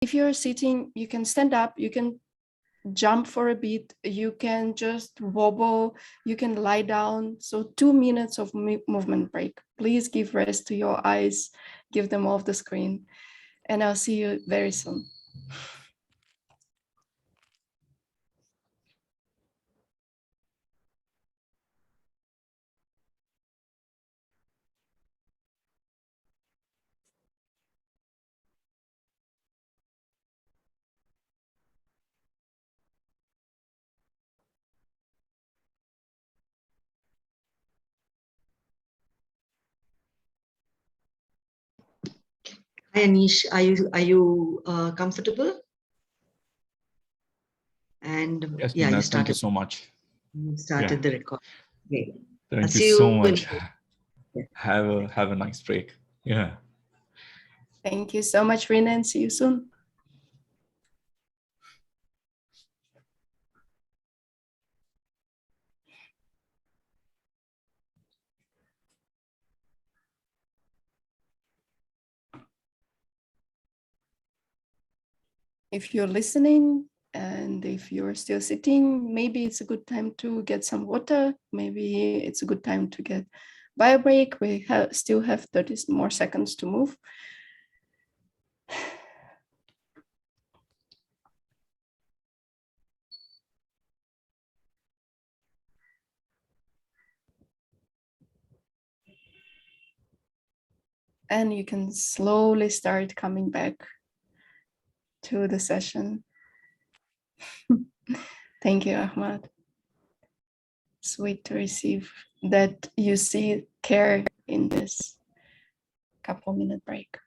if you're sitting, you can stand up, you can jump for a bit, you can just wobble, you can lie down. So 2 minutes of movement break. Please give rest to your eyes, give them off the screen, and I'll see you very soon. Hi Anish, are you comfortable? And Yes, yeah, Menon, you thank you started. so much. You started the record. Okay. I'll Thank you see so you much. in. Have a nice break. Yeah. Thank you so much, Reena, and see you soon. If you're listening and if you're still sitting, maybe it's a good time to get some water. Maybe it's a good time to get bio break. We still have 30 more seconds to move. And you can slowly start coming back to the session. Thank you, Ahmad. Sweet to receive that you see care in this couple-minute break.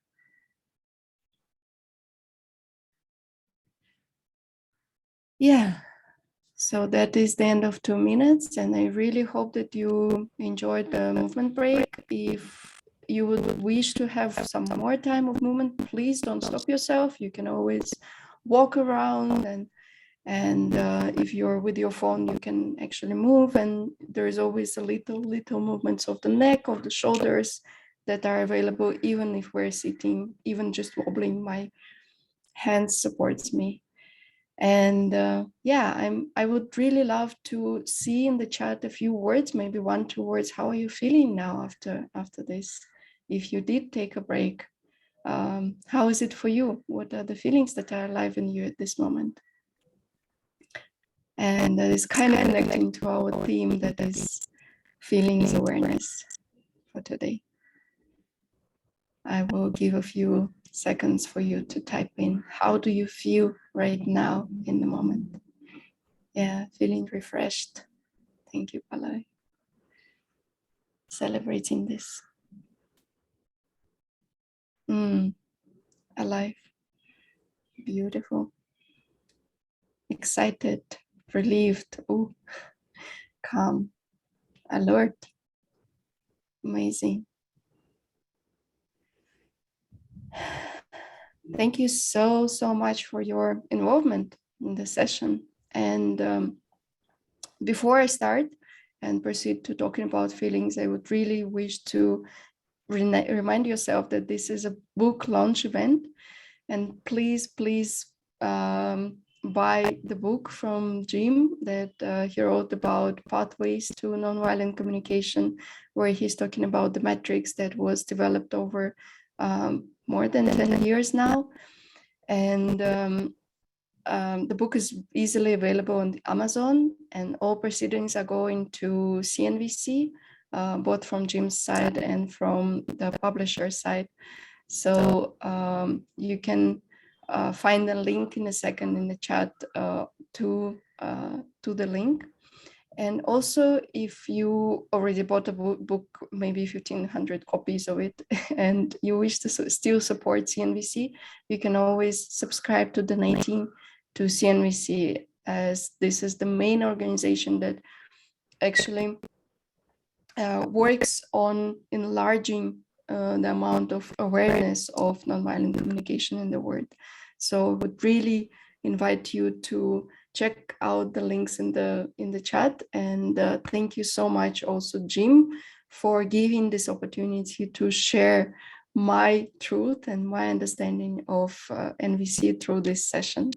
Yeah, so that is the end of 2 minutes, and I really hope that you enjoyed the movement break. If you would wish to have some more time of movement, please don't stop yourself. You can always walk around, and if you're with your phone, you can actually move, and there is always a little movements of the neck, of the shoulders that are available, even if we're sitting. Even just wobbling my hands supports me. And yeah, I would really love to see in the chat a few words, maybe 1-2 words. How are you feeling now after this? If you did take a break, how is it for you? What are the feelings that are alive in you at this moment? And that is kind of connecting to our theme, that is feelings awareness for today. I will give a few seconds for you to type in, how do you feel right now in the moment? Yeah, feeling refreshed. Thank you, Palai. Celebrating this. Alive. Beautiful. Excited, relieved, calm, alert. Amazing. Thank you so much for your involvement in the session. And before I start and proceed to talking about feelings, I would really wish to remind yourself that this is a book launch event, and please buy the book from Jim that he wrote about pathways to nonviolent communication, where he's talking about the metrics that was developed over more than 10 years now. And the book is easily available on Amazon, and all proceedings are going to CNVC, both from Jim's side and from the publisher side. So you can find the link in a second in the chat to the link. And also, if you already bought a book, maybe 1,500 copies of it, and you wish to still support CNVC, you can always subscribe to donating to CNVC, as this is the main organization that actually works on enlarging the amount of awareness of nonviolent communication in the world. So I would really invite you to check out the links in the chat. And thank you so much also, Jim, for giving this opportunity to share my truth and my understanding of NVC through this session.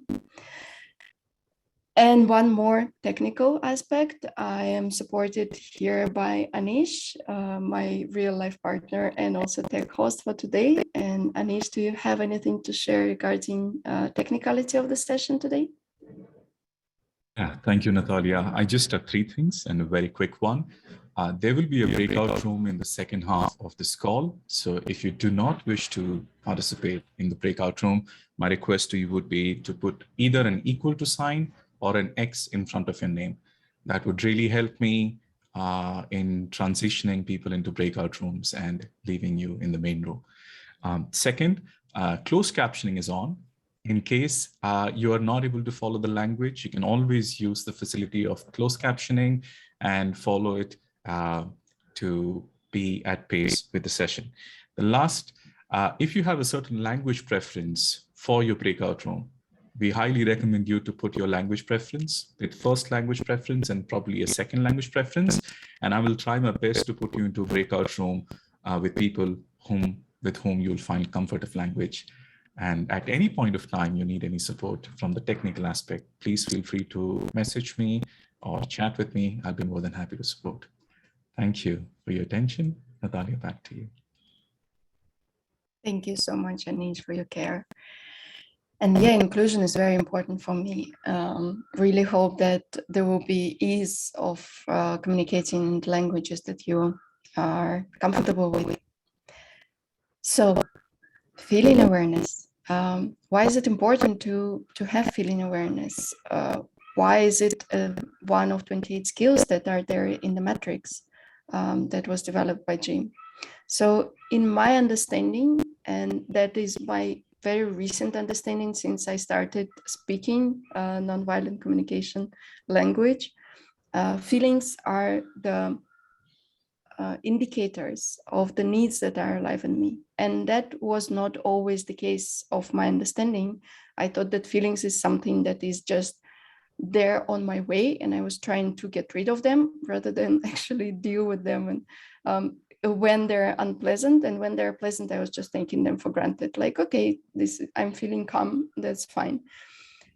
And one more technical aspect, I am supported here by Anish, my real life partner and also tech host for today. And Anish, do you have anything to share regarding technicality of the session today? Yeah, thank you, Natalia. I just have three things and a very quick one. There will be a breakout room in the second half of this call. So if you do not wish to participate in the breakout room, my request to you would be to put either an equal to sign or an X in front of your name. That would really help me in transitioning people into breakout rooms and leaving you in the main room. Second, closed captioning is on. In case you are not able to follow the language, you can always use the facility of closed captioning and follow it to be at pace with the session. The last, if you have a certain language preference for your breakout room, we highly recommend you to put your language preference with first language preference and probably a second language preference. And I will try my best to put you into a breakout room with people with whom you'll find comfort of language. And at any point of time you need any support from the technical aspect, please feel free to message me or chat with me. I'll be more than happy to support. Thank you for your attention. Natalia, back to you. Thank you so much, Anish, for your care. And yeah, inclusion is very important for me. Really hope that there will be ease of communicating in languages that you are comfortable with. So, feeling awareness. Why is it important to have feeling awareness? Why is it one of 28 skills that are there in the matrix that was developed by Jim? So in my understanding, and that is my very recent understanding since I started speaking nonviolent communication language, feelings are the indicators of the needs that are alive in me. And that was not always the case of my understanding. I thought that feelings is something that is just there on my way, and I was trying to get rid of them rather than actually deal with them. And when they're unpleasant and when they're pleasant, I was just taking them for granted. Like, okay, I'm feeling calm, that's fine.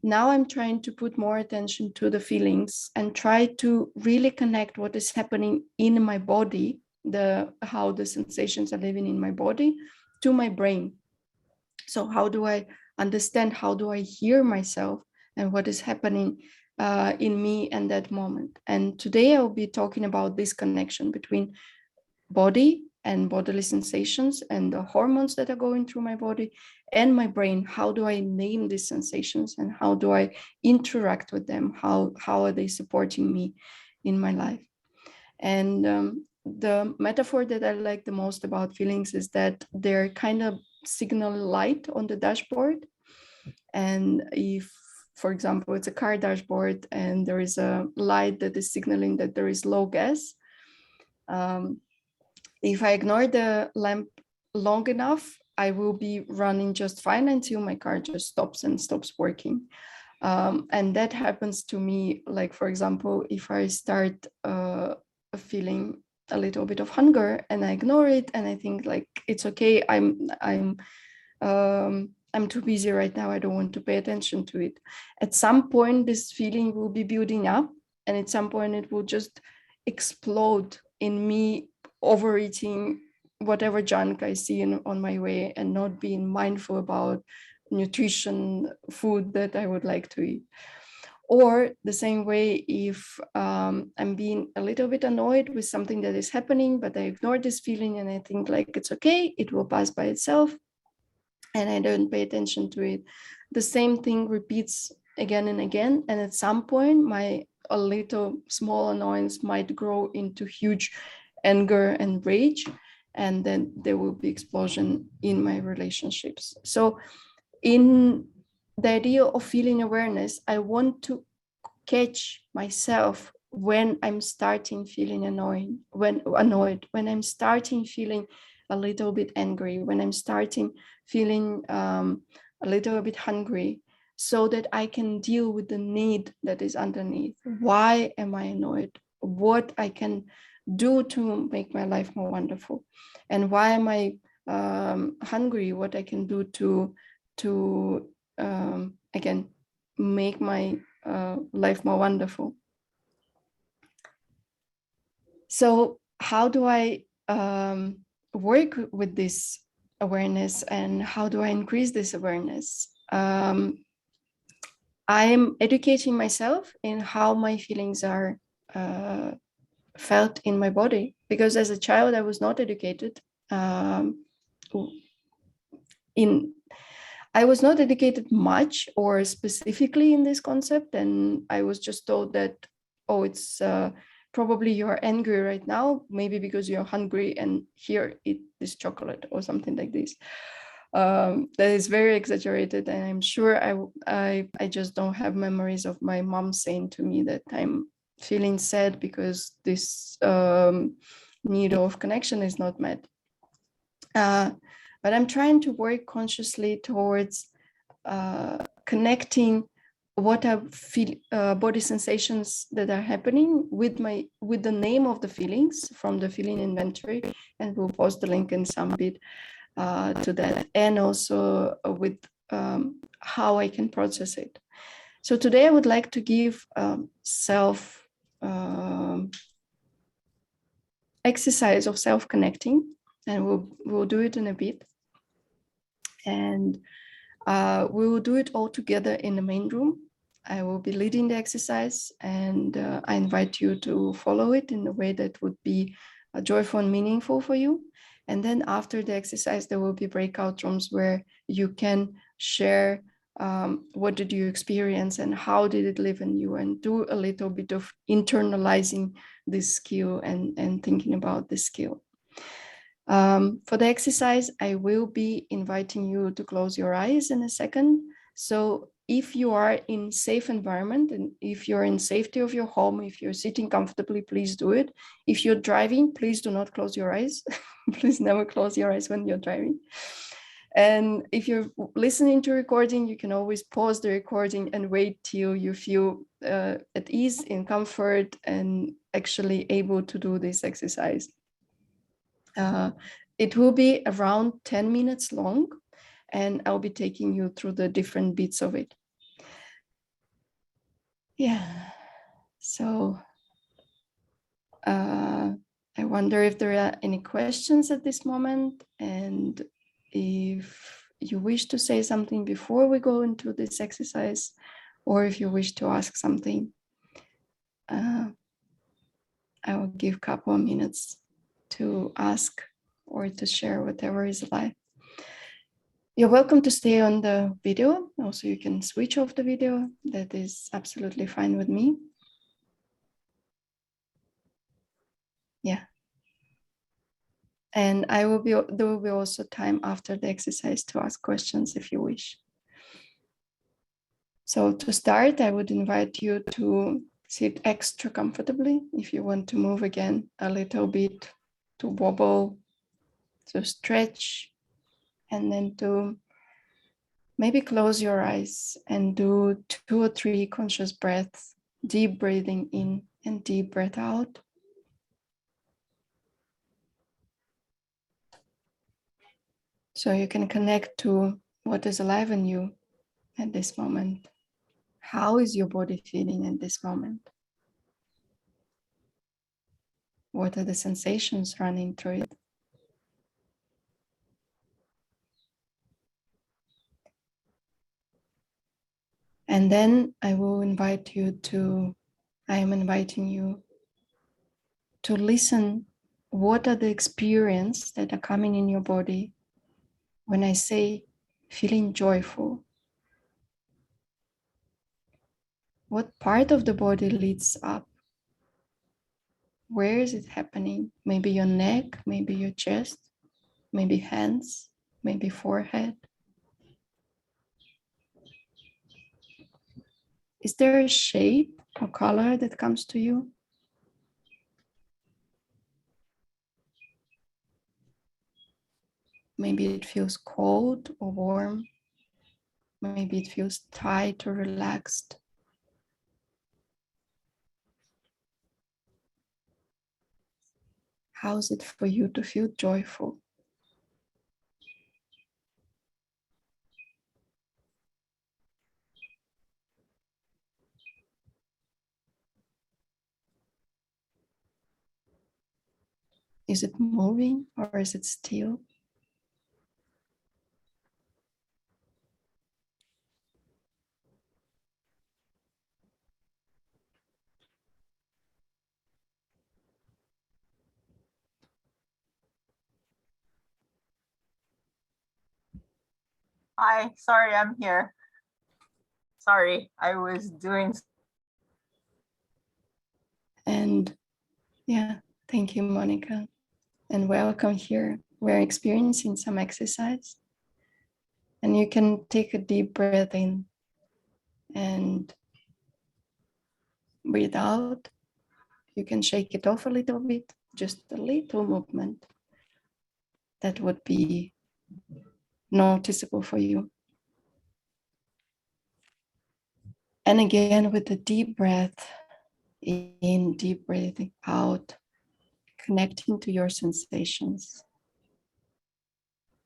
Now I'm trying to put more attention to the feelings and try to really connect what is happening in my body, how the sensations are living in my body, to my brain. So how do I understand, how do I hear myself and what is happening in me in that moment? And today I'll be talking about this connection between body and bodily sensations and the hormones that are going through my body and my brain. How do I name these sensations and how do I interact with them? How are they supporting me in my life? And the metaphor that I like the most about feelings is that they're kind of signal light on the dashboard. And if, for example, it's a car dashboard and there is a light that is signaling that there is low gas, if I ignore the lamp long enough, I will be running just fine until my car just stops working. And that happens to me, like, for example, if I start feeling a little bit of hunger and I ignore it and I think like, it's okay, I'm too busy right now, I don't want to pay attention to it. At some point, this feeling will be building up, and at some point it will just explode in me overeating whatever junk I see on my way and not being mindful about nutrition, food that I would like to eat. Or the same way, if I'm being a little bit annoyed with something that is happening, but I ignore this feeling and I think like it's okay, it will pass by itself, and I don't pay attention to it, the same thing repeats again and again. And at some point, a little small annoyance might grow into huge anger and rage, and then there will be explosion in my relationships. So in the idea of feeling awareness, I want to catch myself when I'm starting feeling annoyed, when I'm starting feeling a little bit angry, when I'm starting feeling a little bit hungry, so that I can deal with the need that is underneath. Why am I annoyed? What I can do to make my life more wonderful? And why am I hungry, what I can do to again make my life more wonderful. So how do I work with this awareness, and how do I increase this awareness? I am educating myself in how my feelings are felt in my body, because as a child I was not educated I was not educated much or specifically in this concept, and I was just told that, oh, it's probably you're angry right now, maybe because you're hungry, and here, eat this chocolate or something like this. That is very exaggerated, and I'm sure I just don't have memories of my mom saying to me that I'm feeling sad because this need of connection is not met. But I'm trying to work consciously towards connecting what are body sensations that are happening with the name of the feelings from the feeling inventory, and we'll post the link in some bit to that, and also with how I can process it. So today I would like to give self exercise of self-connecting, and we'll do it in a bit. And we will do it all together in the main room. I will be leading the exercise, and I invite you to follow it in a way that would be joyful and meaningful for you. And then after the exercise, there will be breakout rooms where you can share what did you experience and how did it live in you, and do a little bit of internalizing this skill and thinking about this skill. For the exercise, I will be inviting you to close your eyes in a second. So if you are in safe environment, and if you're in safety of your home, if you're sitting comfortably, please do it. If you're driving, please do not close your eyes. Please never close your eyes when you're driving. And if you're listening to recording, you can always pause the recording and wait till you feel at ease, in comfort, and actually able to do this exercise. It will be around 10 minutes long, and I'll be taking you through the different bits of it. Yeah, so I wonder if there are any questions at this moment, and if you wish to say something before we go into this exercise, or if you wish to ask something, I will give a couple of minutes to ask or to share whatever is alive. You're welcome to stay on the video. Also, you can switch off the video. That is absolutely fine with me. Yeah. And there will be also time after the exercise to ask questions if you wish. So to start, I would invite you to sit extra comfortably. If you want to move again a little bit, to wobble, to stretch, and then to maybe close your eyes and do 2 or 3 conscious breaths, deep breathing in and deep breath out. So you can connect to what is alive in you at this moment. How is your body feeling at this moment? What are the sensations running through it? And then I am inviting you to listen. What are the experiences that are coming in your body when I say feeling joyful? What part of the body leads up? Where is it happening? Maybe your neck, maybe your chest, maybe hands, maybe forehead. Is there a shape or color that comes to you? Maybe it feels cold or warm. Maybe it feels tight or relaxed. How is it for you to feel joyful? Is it moving or is it still? Hi, sorry, I'm here. Sorry, I was doing. And yeah, thank you, Monica. And welcome here. We're experiencing some exercise. And you can take a deep breath in and breathe out. You can shake it off a little bit, just a little movement. That would be noticeable for you. And again, with the deep breath in, deep breathing out, connecting to your sensations.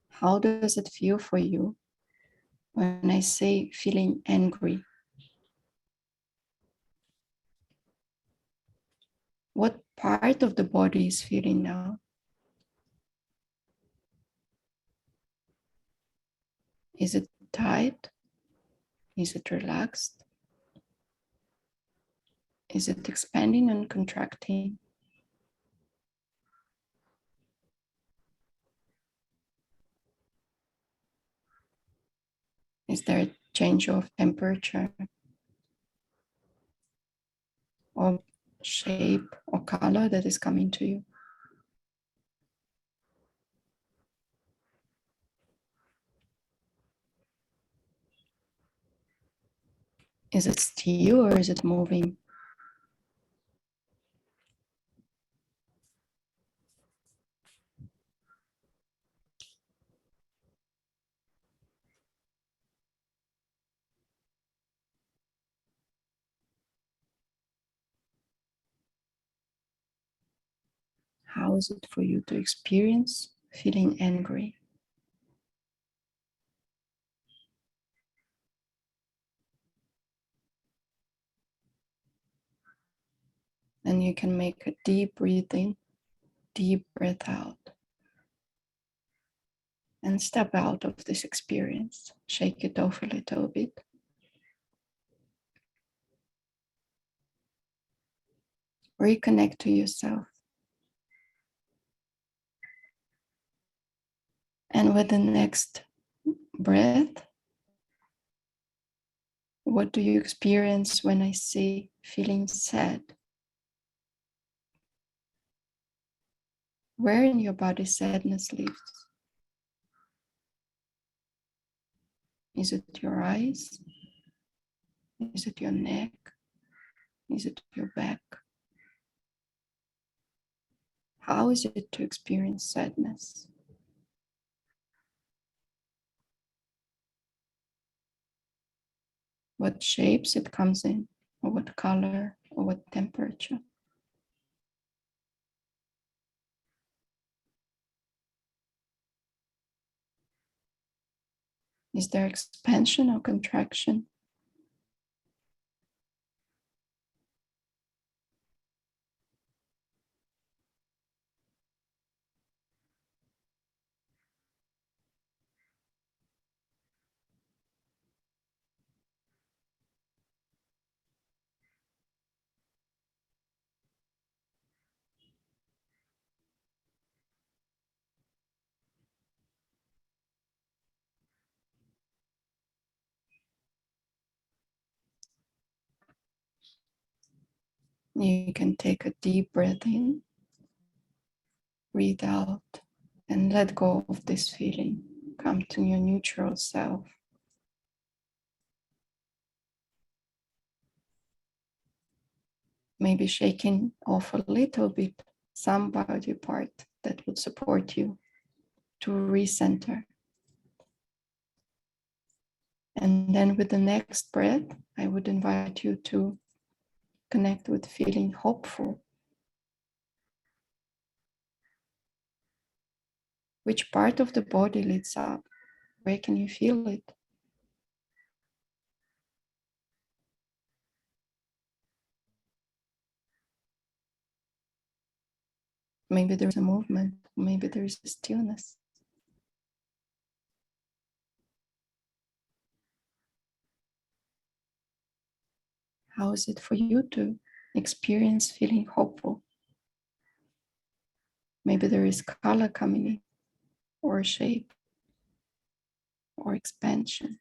How does it feel for you when I say feeling angry? What part of the body is feeling now? Is it tight? Is it relaxed? Is it expanding and contracting? Is there a change of temperature or shape or color that is coming to you? Is it still or is it moving? How is it for you to experience feeling angry? And you can make a deep breath in, deep breath out. And step out of this experience. Shake it off a little bit. Reconnect to yourself. And with the next breath, what do you experience when I say feeling sad? Where in your body sadness lives? Is it your eyes? Is it your neck? Is it your back? How is it to experience sadness? What shapes it comes in, or what color, or what temperature? Is there expansion or contraction? You can take a deep breath in, breathe out, and let go of this feeling. Come to your neutral self. Maybe shaking off a little bit some body part that would support you to recenter. And then with the next breath, I would invite you to connect with feeling hopeful. Which part of the body lights up? Where can you feel it? Maybe there's a movement, maybe there's a stillness. How is it for you to experience feeling hopeful? Maybe there is color coming in, or shape, or expansion.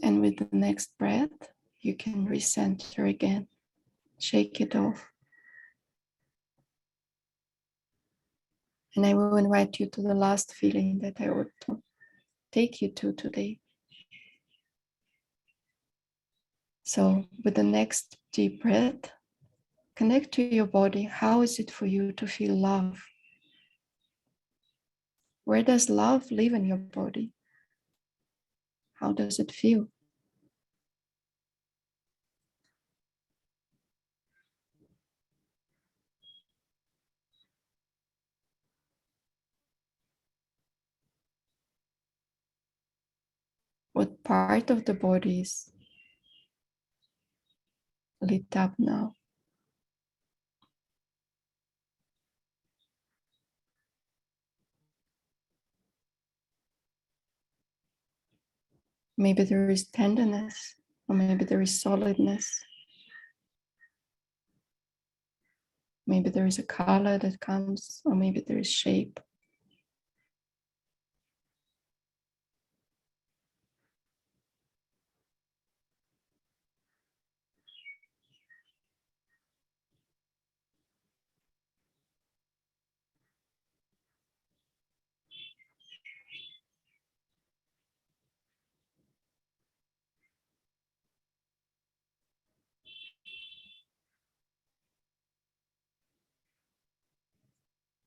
And with the next breath, you can recenter again, shake it off. And I will invite you to the last feeling that I would take you to today. So with the next deep breath, connect to your body. How is it for you to feel love? Where does love live in your body? How does it feel? What part of the body is lit up now? Maybe there is tenderness, or maybe there is solidness. Maybe there is a color that comes, or maybe there is shape.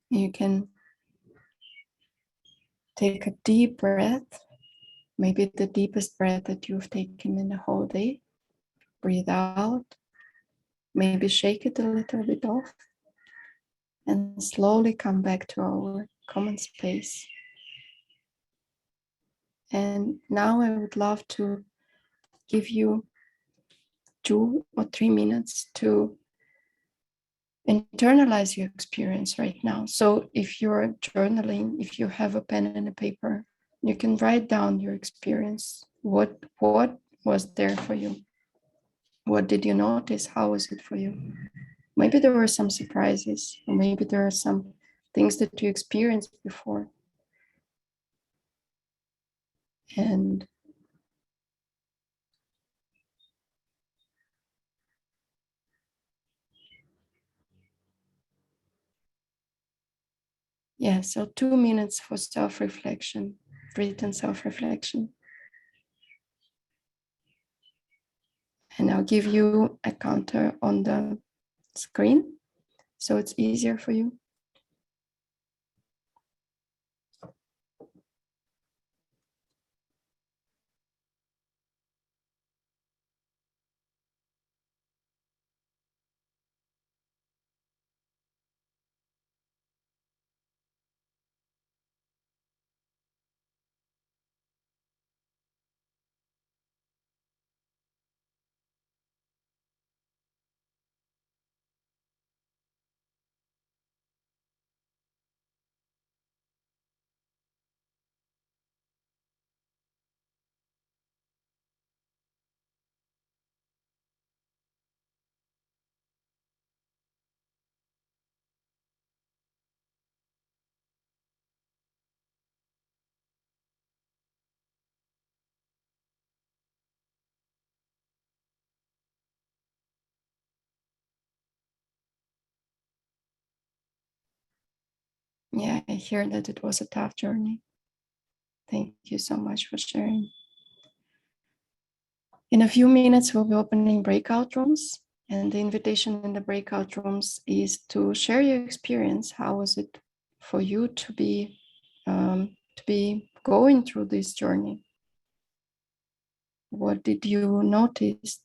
You can take a deep breath, maybe the deepest breath that you've taken in the whole day. Breathe out, maybe shake it a little bit off, and slowly come back to our common space. And now I would love to give you 2 or 3 minutes to internalize your experience right now. So if you're journaling, if you have a pen and a paper, you can write down your experience. What was there for you? What did you notice? How was it for you? Maybe there were some surprises, or maybe there are some things that you experienced before. And yeah, so 2 minutes for self-reflection, written self-reflection. And I'll give you a counter on the screen, so it's easier for you. Yeah, I hear that it was a tough journey. Thank you so much for sharing. In a few minutes, we'll be opening breakout rooms. And the invitation in the breakout rooms is to share your experience. How was it for you to be going through this journey? What did you notice?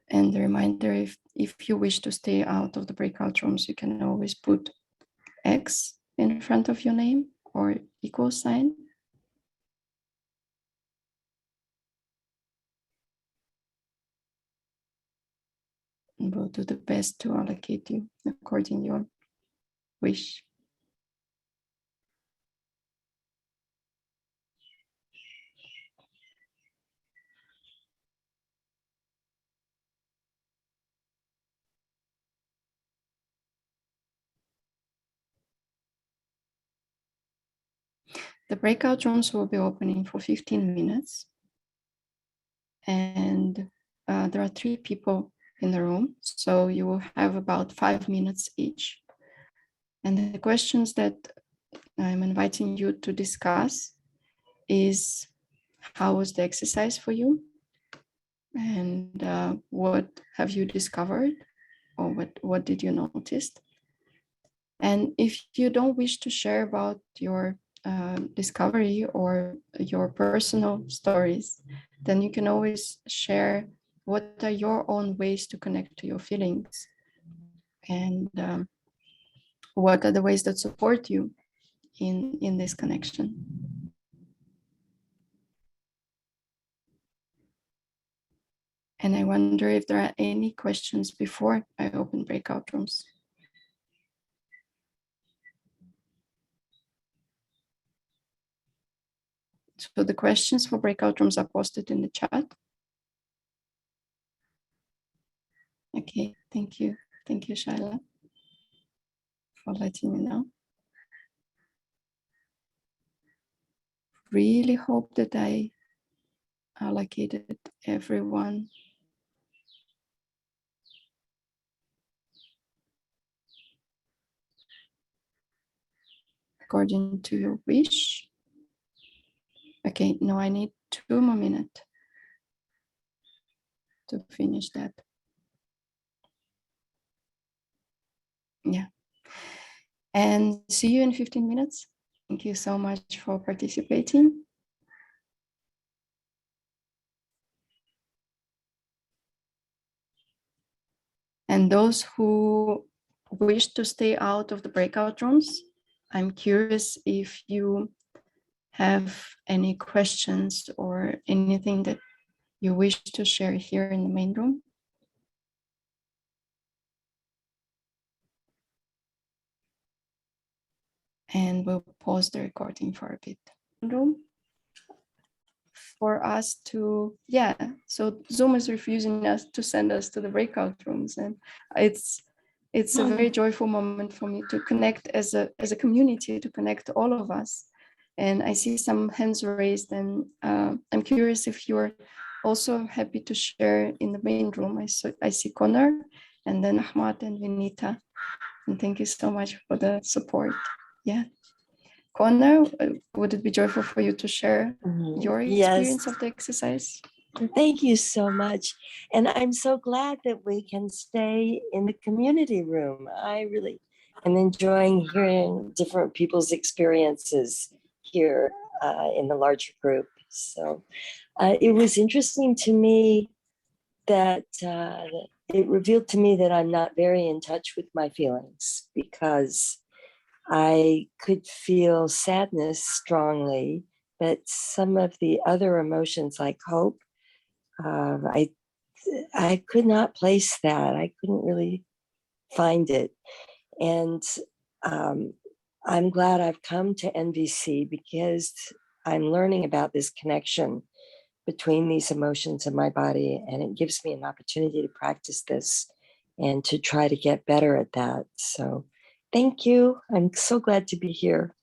And a reminder, if you wish to stay out of the breakout rooms, you can always put X in front of your name or equal sign. And we'll do the best to allocate you according to your wish. The breakout rooms will be opening for 15 minutes. And there are 3 people in the room, so you will have about 5 minutes each. And the questions that I'm inviting you to discuss is, how was the exercise for you? And what have you discovered? Or what did you notice? And if you don't wish to share about your discovery or your personal stories, then you can always share what are your own ways to connect to your feelings, and what are the ways that support you in this connection. And I wonder if there are any questions before I open breakout rooms. So the questions for breakout rooms are posted in the chat. Okay, thank you. Thank you, Shaila, for letting me know. Really hope that I allocated everyone according to your wish. Okay, no, I need 2 more minutes to finish that. Yeah. And see you in 15 minutes. Thank you so much for participating. And those who wish to stay out of the breakout rooms, I'm curious if you have any questions or anything that you wish to share here in the main room. And we'll pause the recording for a bit. Room for us to, yeah, so Zoom is refusing us to send us to the breakout rooms, and it's a very joyful moment for me to connect as a community, to connect all of us. And I see some hands raised, and I'm curious if you're also happy to share in the main room. I see Connor, and then Ahmad and Vinita, and thank you so much for the support. Yeah. Connor, would it be joyful for you to share your experience of the exercise? Thank you so much. And I'm so glad that we can stay in the community room. I really am enjoying hearing different people's experiences here in the larger group. So it was interesting to me that it revealed to me that I'm not very in touch with my feelings, because I could feel sadness strongly, but some of the other emotions like hope, I could not place that. I couldn't really find it. And I'm glad I've come to NVC, because I'm learning about this connection between these emotions in my body, and it gives me an opportunity to practice this and to try to get better at that. So thank you. I'm so glad to be here.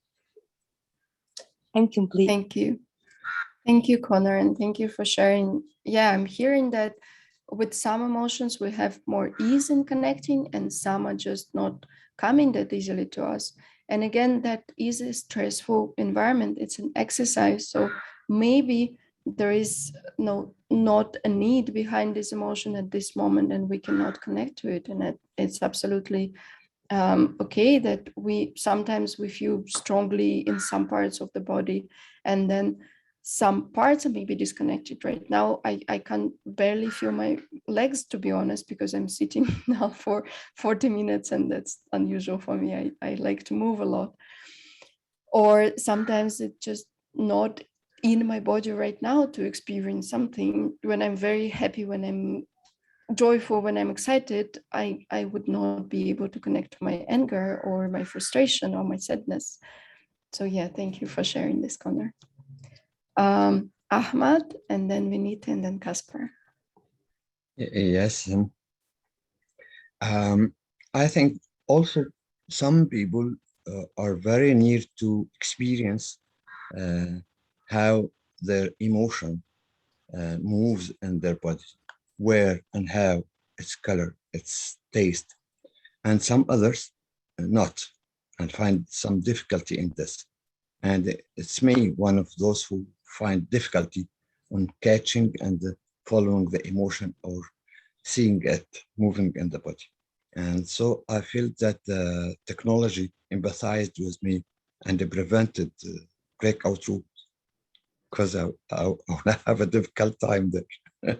I'm complete. Thank you. Thank you, Connor, and thank you for sharing. Yeah, I'm hearing that with some emotions, we have more ease in connecting, and some are just not coming that easily to us. And again, that is a stressful environment. It's an exercise. So maybe there is not a need behind this emotion at this moment, and we cannot connect to it. And it's absolutely okay that we sometimes feel strongly in some parts of the body, and then some parts are maybe disconnected. Right now, I can barely feel my legs, to be honest, because I'm sitting now for 40 minutes, and that's unusual for me. I like to move a lot. Or sometimes it's just not in my body right now to experience something. When I'm very happy, when I'm joyful, when I'm excited, I would not be able to connect to my anger or my frustration or my sadness. So yeah, thank you for sharing this, Connor. Ahmad, and then Vinita, and then Casper. Yes. I think also some people are very near to experience how their emotion moves in their body, where and how, its color, its taste, and some others not, and find some difficulty in this. And it's me, one of those who find difficulty on catching and following the emotion or seeing it moving in the body. And so I feel that technology empathized with me and prevented breakout rooms, because I have a difficult time there.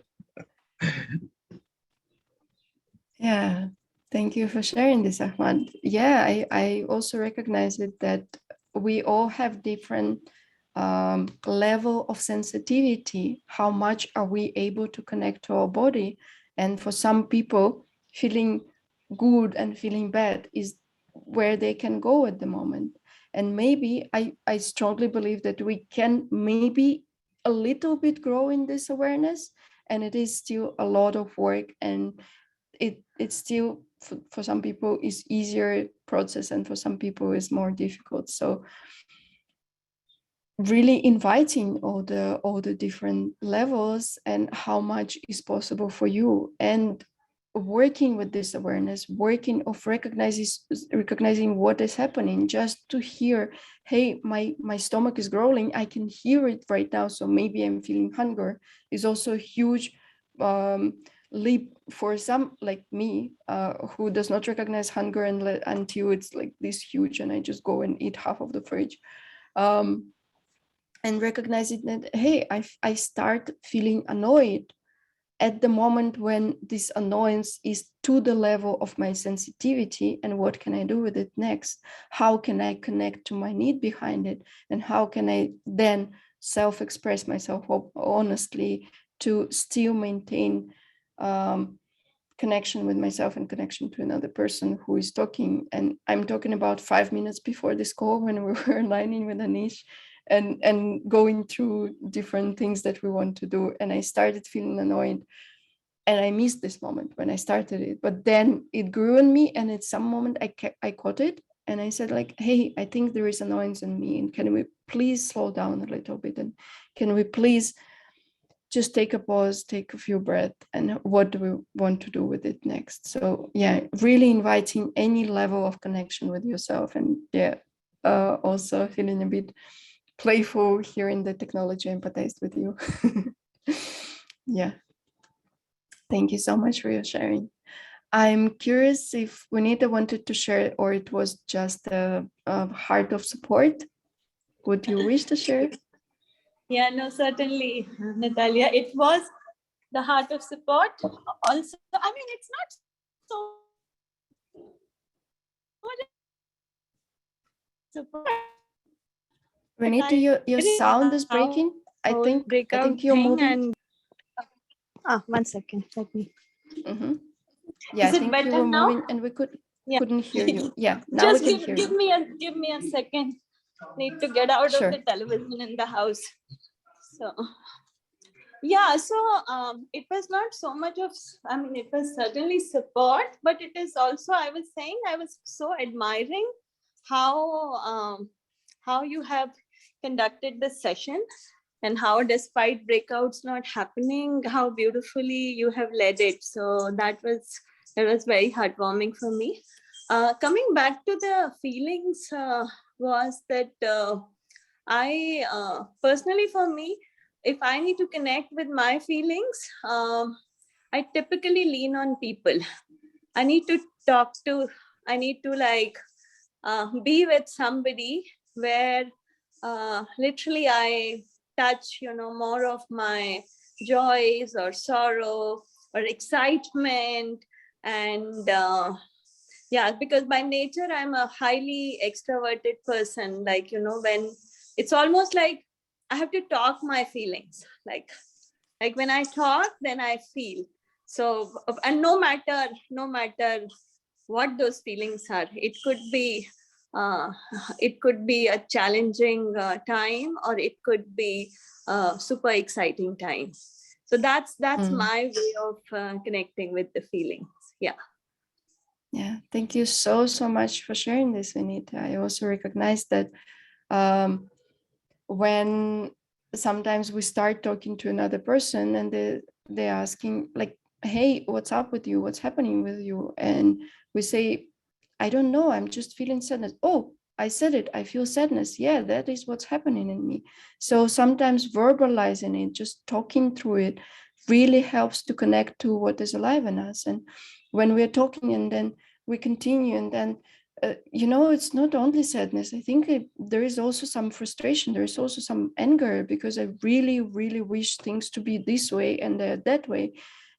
Yeah, thank you for sharing this, Ahmad. Yeah, I also recognize it that we all have different level of sensitivity. How much are we able to connect to our body? And for some people, feeling good and feeling bad is where they can go at the moment. And maybe I strongly believe that we can maybe a little bit grow in this awareness, and it is still a lot of work, and it's still for some people is easier process, and for some people is more difficult. So really inviting all the different levels and how much is possible for you, and working with this awareness, working of recognizing what is happening, just to hear, hey, my stomach is growling, I can hear it right now, so maybe I'm feeling hunger, is also a huge leap for some like me who does not recognize hunger until it's like this huge, and I just go and eat half of the fridge. And recognizing that, hey, I start feeling annoyed at the moment when this annoyance is to the level of my sensitivity, and what can I do with it next? How can I connect to my need behind it? And how can I then self-express myself honestly to still maintain connection with myself and connection to another person who is talking? And I'm talking about 5 minutes before this call, when we were aligning with Anish and going through different things that we want to do, and I started feeling annoyed, and I missed this moment when I started it, but then it grew on me, and at some moment I caught it, and I said like, hey, I think there is annoyance in me, and can we please slow down a little bit, and can we please just take a pause, take a few breaths, and what do we want to do with it next? So yeah, really inviting any level of connection with yourself. And yeah, also feeling a bit playful hearing the technology empathized with you. Yeah, thank you so much for your sharing. I'm curious if Vinita wanted to share, or it was just a heart of support. Would you wish to share? Yeah, no, certainly, Natalia. It was the heart of support. Also, I mean, it's not so support. Vinita, your sound is breaking. I think you're moving. And 1 second. Let me. Mm-hmm. Yeah, Is I it think better you were now? moving, and we couldn't hear you. Yeah, now Just we can hear you. give me a second. Need to get out Sure. of the television in the house. So yeah, so it was not so much of, I mean, it was certainly support, but it is also, I was saying, I was so admiring how you have conducted this session, and how, despite breakouts not happening, how beautifully you have led it. So that was very heartwarming for me. Coming back to the feelings was that I personally, for me, if I need to connect with my feelings, I typically lean on people. I need to talk to, I need to like be with somebody where literally I touch, more of my joys or sorrow or excitement. And yeah, because by nature, I'm a highly extroverted person. Like, when it's almost like I have to talk my feelings, like when I talk, then I feel. So, and no matter what those feelings are, it could be a challenging time, or it could be a super exciting time. So that's my way of connecting with the feelings. Yeah. Yeah, thank you so much for sharing this, Vinita. I also recognize that when sometimes we start talking to another person and they're asking like, hey, what's up with you? What's happening with you? And we say, I don't know, I'm just feeling sadness. Oh, I said it, I feel sadness. Yeah, that is what's happening in me. So sometimes verbalizing it, just talking through it, really helps to connect to what is alive in us. And when we're talking and then we continue, and then it's not only sadness. I think there is also some frustration. There is also some anger, because I really, really wish things to be this way and that way.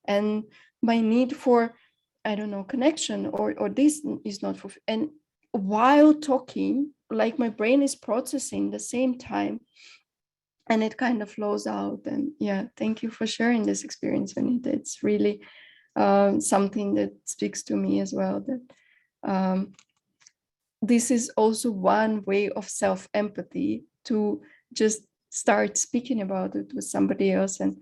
And my need for, I don't know, connection or this is not for, and while talking, like my brain is processing the same time, and it kind of flows out. And yeah, thank you for sharing this experience, Vanita. It's really something that speaks to me as well, that this is also one way of self-empathy, to just start speaking about it with somebody else. And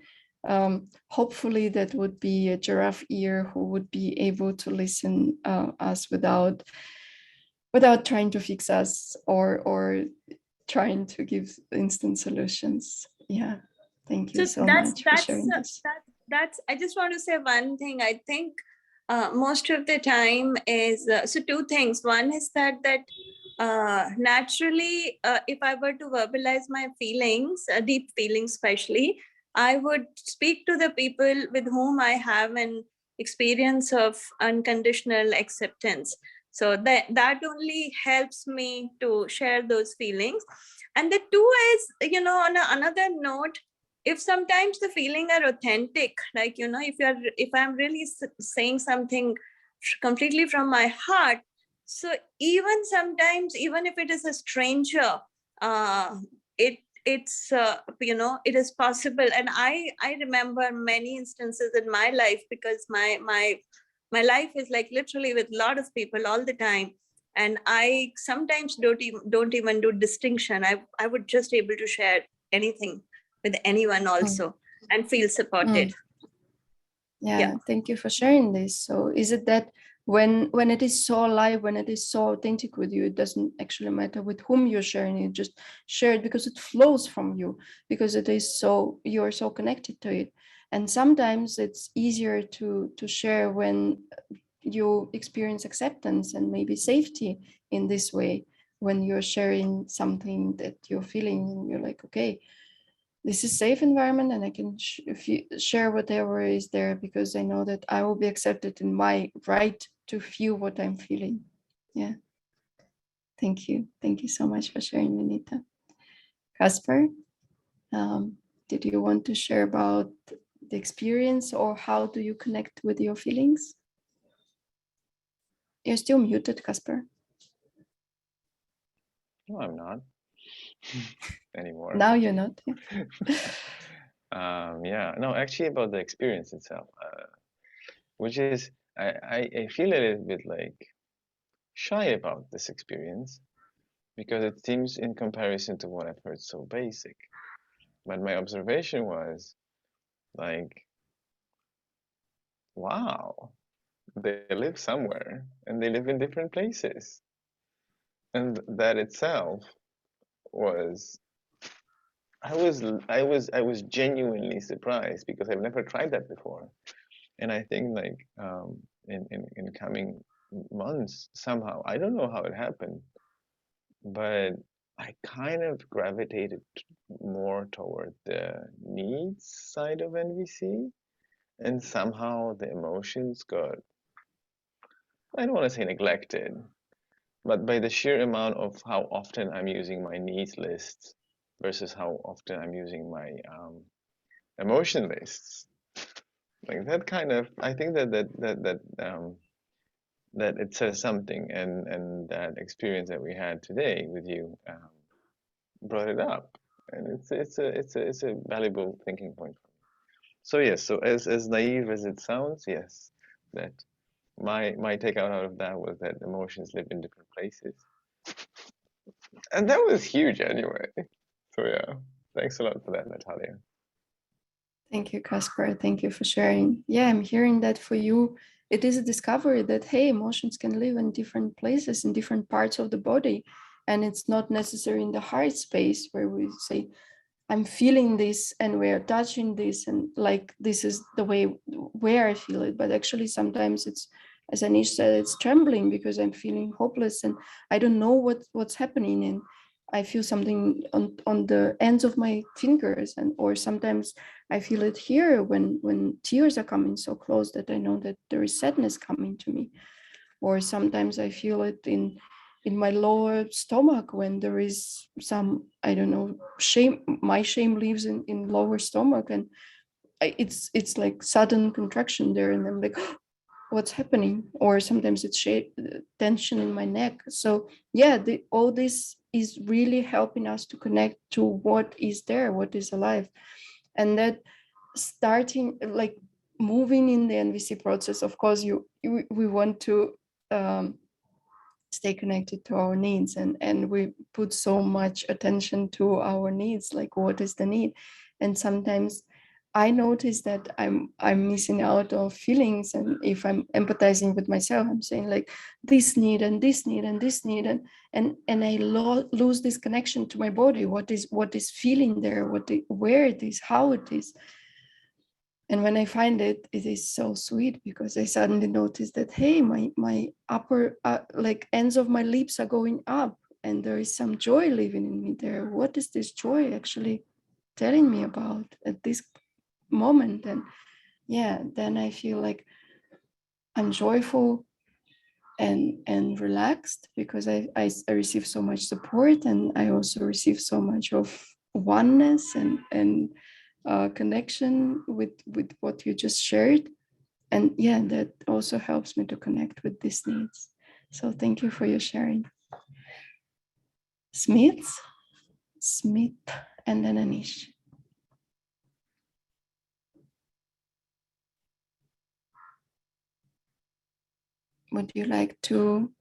hopefully that would be a giraffe ear who would be able to listen us without trying to fix us or trying to give instant solutions. Yeah, thank you so much for sharing this. That's I just want to say one thing. I think most of the time is so two things. One is that naturally, if I were to verbalize my feelings, deep feelings especially, I would speak to the people with whom I have an experience of unconditional acceptance. So that only helps me to share those feelings. And the two is, on another note, if sometimes the feeling are authentic, like, if I'm really saying something completely from my heart, so even sometimes, even if it is a stranger, it's it is possible. And I remember many instances in my life, because my life is like literally with a lot of people all the time, and I sometimes don't even do distinction. I would just able to share anything with anyone also and feel supported. Yeah, thank you for sharing this. So is it that when it is so alive, when it is so authentic with you, it doesn't actually matter with whom you're sharing it, just share it because it flows from you, because it is so, you're so connected to it. And sometimes it's easier to share when you experience acceptance and maybe safety in this way, when you're sharing something that you're feeling and you're like, okay, this is safe environment and I can share whatever is there, because I know that I will be accepted in my right to feel what I'm feeling. Yeah. Thank you. Thank you so much for sharing, Vinita. Casper, did you want to share about the experience, or how do you connect with your feelings? You're still muted, Casper. No, I'm not anymore. Now you're not. Yeah, no, actually about the experience itself, which is, I feel a little bit like shy about this experience, because it seems, in comparison to what I've heard, so basic. But my observation was like, wow, they live somewhere and they live in different places. And that itself was, I was genuinely surprised, because I've never tried that before. And I think like in coming months somehow. I don't know how it happened, but I kind of gravitated more toward the needs side of NVC, and somehow the emotions got, I don't want to say neglected, but by the sheer amount of how often I'm using my needs lists versus how often I'm using my emotion lists, like that kind of, I think that it says something, and that experience that we had today with you brought it up, and it's a valuable thinking point. So yes, so as naive as it sounds, yes, that my takeout out of that was that emotions live in different places, and that was huge anyway. So yeah, thanks a lot for that, Natalia. Thank you, Casper. Thank you for sharing. Yeah, I'm hearing that for you. It is a discovery that, hey, emotions can live in different places, in different parts of the body. And it's not necessary in the heart space where we say, I'm feeling this and we're touching this and like this is the way where I feel it. But actually sometimes it's, as Anish said, it's trembling because I'm feeling hopeless and I don't know what's happening. And I feel something on the ends of my fingers, and or sometimes I feel it here when tears are coming so close that I know that there is sadness coming to me. Or sometimes I feel it in my lower stomach when there is some, I don't know, shame. My shame lives in lower stomach, and it's like sudden contraction there, and I'm like, what's happening? Or sometimes it's tension in my neck. So yeah, all this is really helping us to connect to what is there, what is alive. And that starting like moving in the NVC process, of course we want to stay connected to our needs, and we put so much attention to our needs, like what is the need. And sometimes I notice that I'm missing out on feelings, and if I'm empathizing with myself, I'm saying like this need and this need and this need, and I lose this connection to my body. What is feeling there, where it is, how it is. And when I find it, it is so sweet because I suddenly notice that, hey, my upper like ends of my lips are going up, and there is some joy living in me there. What is this joy actually telling me about at this moment? And yeah, then I feel like I'm joyful and relaxed because I receive so much support, and I also receive so much of oneness and connection with what you just shared. And yeah, that also helps me to connect with these needs. So thank you for your sharing. Smith, and then Anish. Would you like to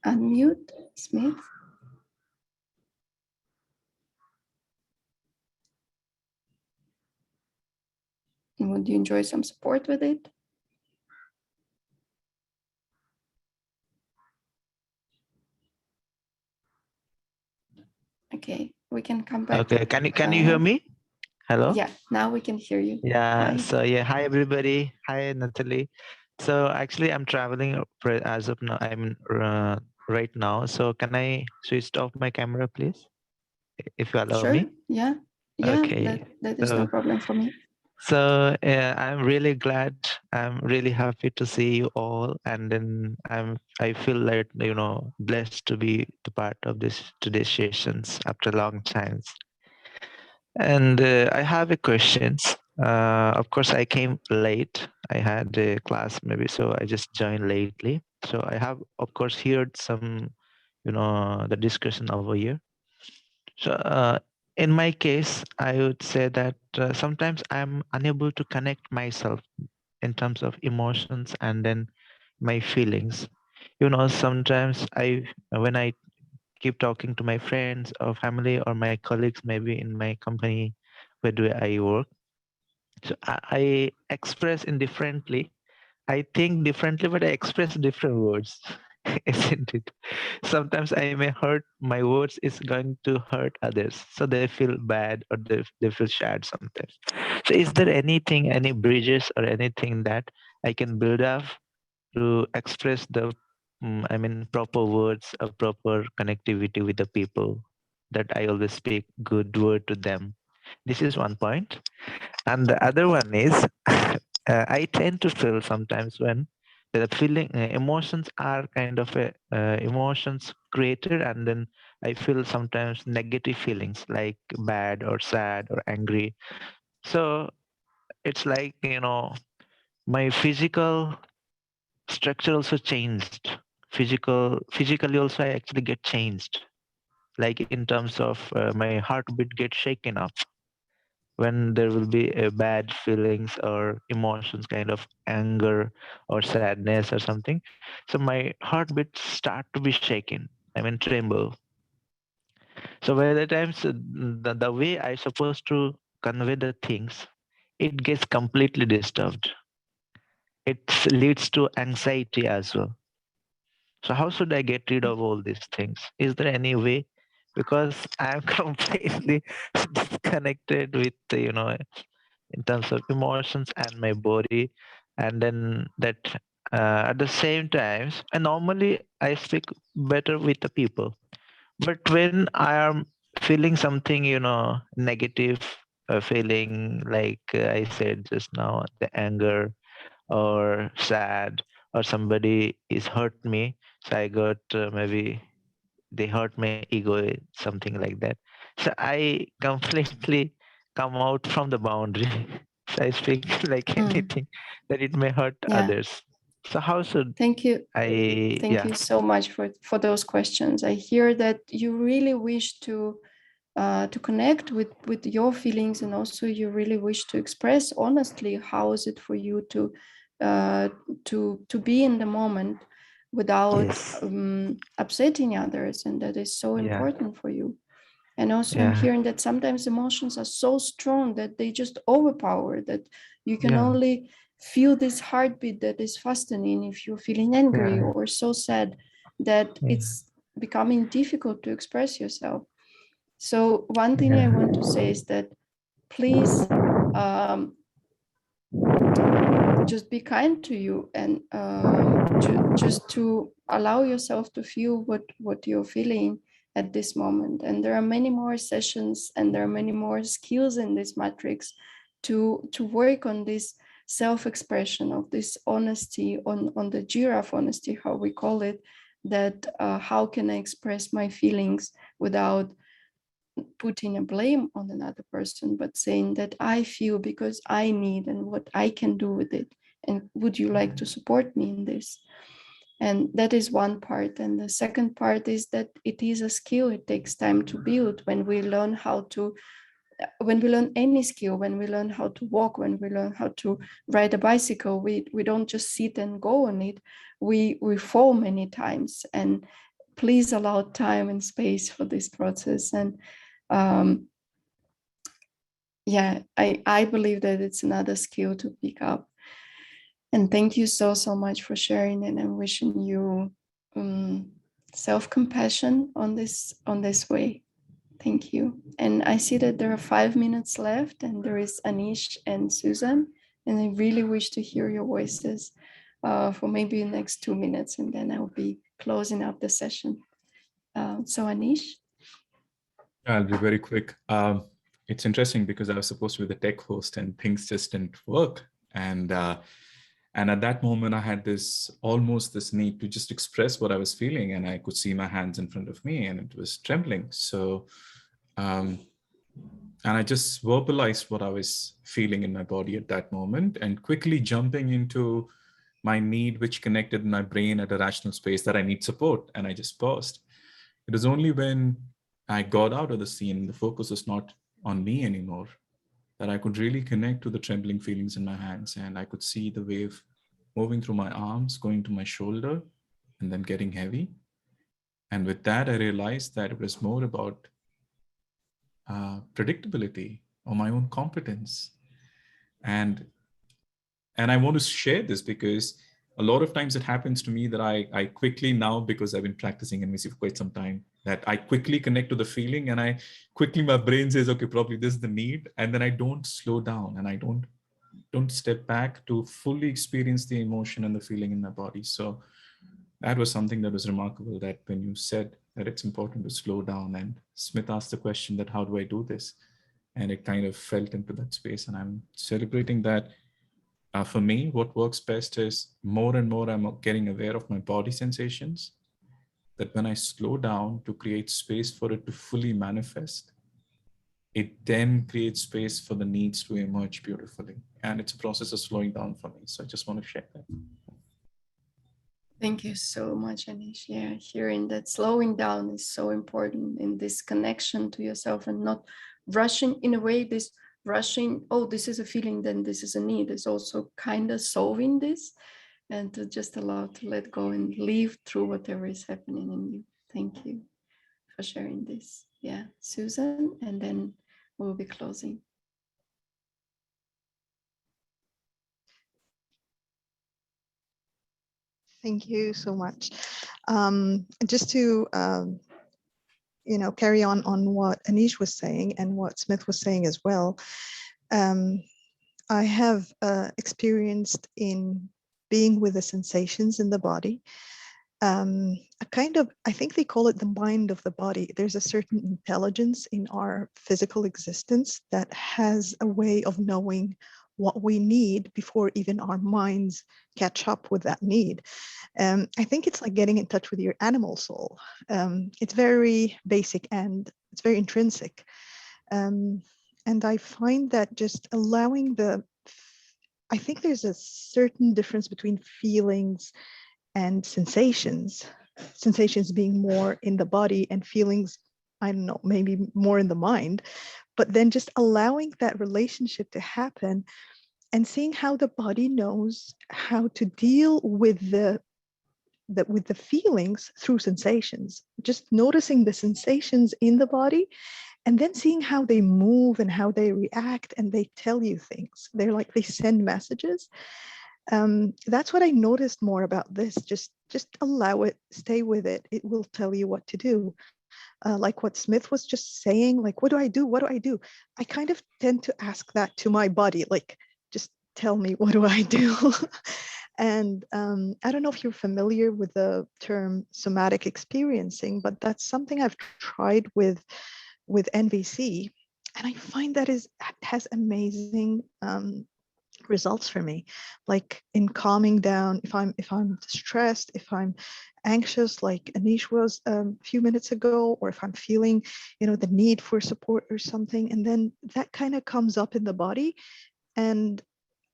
unmute, Smith? And would you enjoy some support with it? Okay, we can come back. Okay, can you hear me? Hello? Yeah, now we can hear you. Yeah, Hi. so yeah, hi everybody. Hi Natalie. So actually I'm traveling as of now. I'm right now. So can I switch off my camera please? If you allow Sure. me? Yeah. Okay. That is no problem for me. So I'm really glad. I'm really happy to see you all, and then I feel like blessed to be the part of this today's sessions after long times. And I have a questions. Of course, I came late. I had a class maybe, so I just joined lately. So I have, of course, heard some, the discussion over here. So in my case, I would say that sometimes I'm unable to connect myself in terms of emotions and then my feelings. Sometimes when I keep talking to my friends or family or my colleagues, maybe in my company where do I work, so I express indifferently. I think differently, but I express different words, isn't it? Sometimes I may hurt, my words is going to hurt others. So they feel bad or they feel sad sometimes. So is there anything, any bridges or anything that I can build up to express the proper words, a proper connectivity with the people, that I always speak good word to them. This is one point. And the other one is I tend to feel sometimes when the feeling, emotions are kind of emotions created, and then I feel sometimes negative feelings like bad or sad or angry. So it's like, my physical structure also changed. Physically also I actually get changed. Like in terms of my heartbeat gets shaken up when there will be a bad feelings or emotions, kind of anger or sadness or something. So my heartbeat start to be shaken. Tremble. So by the times the way I supposed to convey the things, it gets completely disturbed. It leads to anxiety as well. So how should I get rid of all these things? Is there any way? Because I'm completely disconnected with, in terms of emotions and my body. And then that at the same times, and normally I speak better with the people. But when I am feeling something, negative, feeling like I said just now, the anger or sad, or somebody is hurt me, so I got maybe they hurt my ego, something like that. So I completely come out from the boundary. So I speak like anything that it may hurt Yeah. others. So how should Thank you. I? Thank you so much for those questions. I hear that you really wish to connect with your feelings, and also you really wish to express honestly how is it for you to be in the moment without Yes. upsetting others, and that is so Yeah. important for you. And also I'm Yeah. hearing that sometimes emotions are so strong that they just overpower, that you can Yeah. only feel this heartbeat that is fastening if you're feeling angry Yeah. or so sad that Yeah. it's becoming difficult to express yourself. So one thing I Yeah. want to say is that please just be kind to you, and just to allow yourself to feel what you're feeling at this moment. And there are many more sessions and there are many more skills in this matrix to work on this self-expression of this honesty, on the giraffe honesty, how we call it, that how can I express my feelings without putting a blame on another person, but saying that I feel because I need and what I can do with it. And would you like to support me in this? And that is one part. And the second part is that it is a skill. It takes time to build. When we learn any skill, when we learn how to walk, when we learn how to ride a bicycle, we don't just sit and go on it. We fall many times. And please allow time and space for this process. And yeah, I believe that it's another skill to pick up. And thank you so much for sharing, and I'm wishing you self-compassion on this way. Thank you. And I see that there are 5 minutes left, and there is Anish and Suzan, and I really wish to hear your voices for maybe the next 2 minutes, and then I'll be closing up the session. So Anish? I'll be very quick. It's interesting because I was supposed to be the tech host and things just didn't work. And at that moment, I had this need to just express what I was feeling, and I could see my hands in front of me, and it was trembling. So, and I just verbalized what I was feeling in my body at that moment, and quickly jumping into my need, which connected my brain at a rational space that I need support, and I just paused. It was only when I got out of the scene, the focus was not on me anymore, that I could really connect to the trembling feelings in my hands, and I could see the wave moving through my arms, going to my shoulder, and then getting heavy. And with that, I realized that it was more about predictability or my own competence. And I want to share this because a lot of times it happens to me that I quickly now, because I've been practicing NVC for quite some time, that I quickly connect to the feeling, and my brain says, okay, probably this is the need. And then I don't slow down, and I don't step back to fully experience the emotion and the feeling in my body. So that was something that was remarkable, that when you said that it's important to slow down, and Smith asked the question that, how do I do this? And it kind of felt into that space. And I'm celebrating that. For me, what works best is more and more I'm getting aware of my body sensations, that when I slow down to create space for it to fully manifest, it then creates space for the needs to emerge beautifully. And it's a process of slowing down for me. So I just want to share that. Thank you so much, Anish. Yeah, hearing that slowing down is so important in this connection to yourself, and not rushing. In a way, this rushing, oh, this is a feeling, then this is a need, is also kind of solving this, and to just allow to let go and live through whatever is happening in you. Thank you for sharing this. Yeah, Suzan, and then we'll be closing. Thank you so much. Just to carry on what Anish was saying and what Smith was saying as well. I have experienced in being with the sensations in the body. A kind of, I think they call it the mind of the body. There's a certain intelligence in our physical existence that has a way of knowing what we need before even our minds catch up with that need. I think it's like getting in touch with your animal soul. It's very basic and it's very intrinsic. And I find that just allowing I think there's a certain difference between feelings and sensations being more in the body and feelings, I don't know, maybe more in the mind, but then just allowing that relationship to happen and seeing how the body knows how to deal with the feelings through sensations, just noticing the sensations in the body and then seeing how they move and how they react, and they tell you things. They're like, they send messages. That's what I noticed more about this. Just allow it, stay with it. It will tell you what to do. Like what Smith was just saying, like, what do I do? What do I do? I kind of tend to ask that to my body, like, just tell me, what do I do? And I don't know if you're familiar with the term somatic experiencing, but that's something I've tried with NVC. And I find that has amazing results for me, like in calming down. If I'm stressed, if I'm anxious, like Anish was a few minutes ago, or if I'm feeling, the need for support or something, and then that kind of comes up in the body, and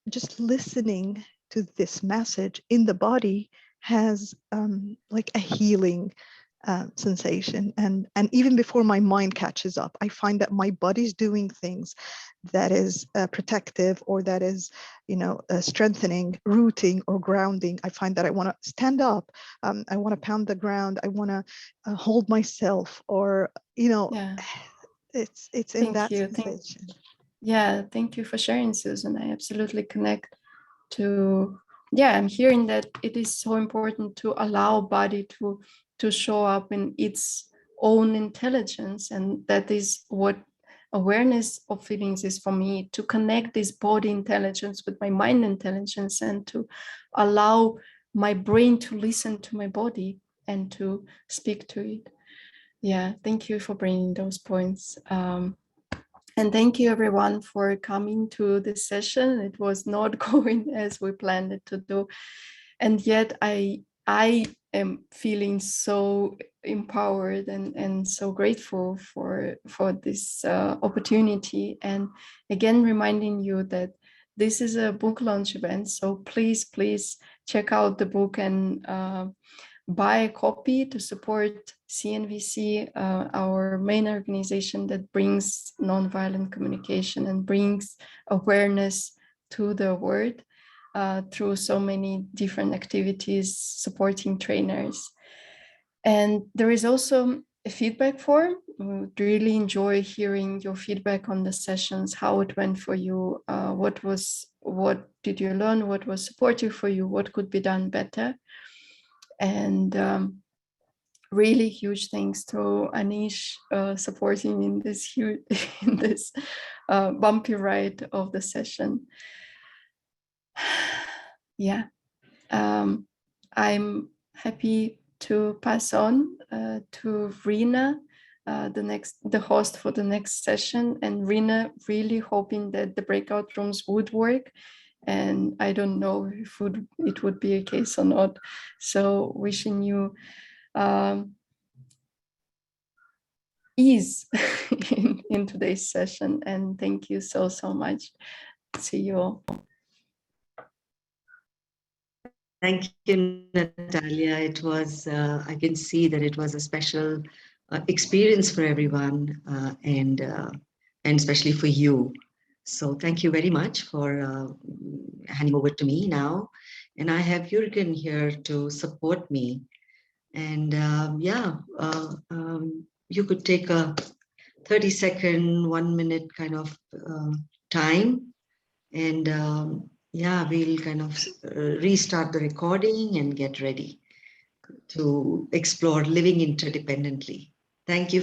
just listening to this message in the body has like a healing sensation. And even before my mind catches up, I find that my body's doing things that is protective, or that is, strengthening, rooting, or grounding. I find that I want to stand up. I want to pound the ground. I want to hold myself, or, Yeah. it's in Thank that you. sensation. Yeah, thank you for sharing, Susan. I absolutely connect to, I'm hearing that it is so important to allow body to show up in its own intelligence. And that is what awareness of feelings is for me, to connect this body intelligence with my mind intelligence, and to allow my brain to listen to my body and to speak to it. Yeah, thank you for bringing those points. And thank you everyone for coming to this session. It was not going as we planned it to do. And yet I am feeling so empowered and so grateful for this opportunity. And again, reminding you that this is a book launch event. So please check out the book and buy a copy to support CNVC, our main organization that brings nonviolent communication and brings awareness to the world through so many different activities, supporting trainers. And there is also a feedback form. We would really enjoy hearing your feedback on the sessions, how it went for you, what did you learn, what was supportive for you, what could be done better. And really huge thanks to Anish supporting in this huge, in this bumpy ride of the session. Yeah, I'm happy to pass on to Reena, the host for the next session. And Reena, really hoping that the breakout rooms would work. And I don't know if it would be a case or not. So wishing you ease in today's session. And thank you so much. See you all. Thank you, Natalia. It was, I can see that it was a special experience for everyone and especially for you. So thank you very much for handing over to me now. And I have Jürgen here to support me. And you could take a 30-second, 1 minute kind of time. And we'll kind of restart the recording and get ready to explore living interdependently. Thank you for